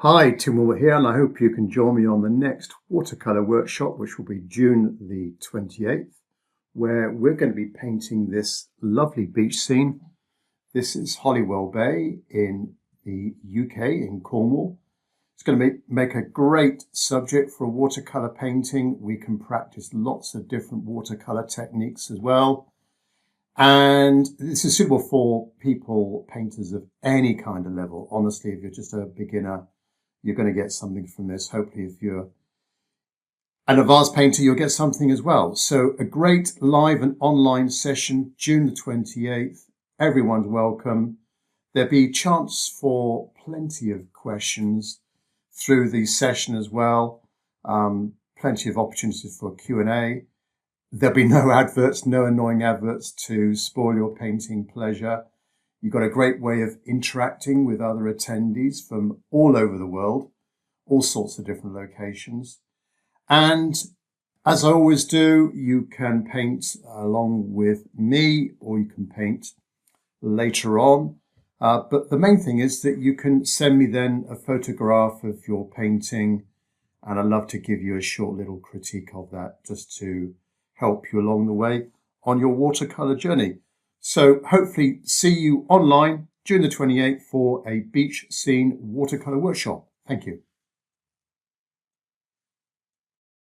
Hi, Tim Wilmot here, and I hope you can join me on the next watercolor workshop, which will be June the 28th, where we're going to be painting this lovely beach scene. This is Holywell Bay in the UK, in Cornwall. It's going to make a great subject for a watercolor painting. We can practice lots of different watercolor techniques as well. And this is suitable for painters of any kind of level. Honestly, if you're just a beginner, you're going to get something from this. Hopefully, if you're an advanced painter, you'll get something as well. So a great live and online session, June the 28th. Everyone's welcome. There'll be chance for plenty of questions through the session as well. Plenty of opportunities for Q&A. There'll be no adverts, no annoying adverts to spoil your painting pleasure. You've got a great way of interacting with other attendees from all over the world, all sorts of different locations. And as I always do, you can paint along with me, or you can paint later on. But the main thing is that you can send me then a photograph of your painting, and I'd love to give you a short little critique of that just to help you along the way on your watercolor journey. So hopefully see you online June the 28th for a beach scene watercolor workshop. Thank you.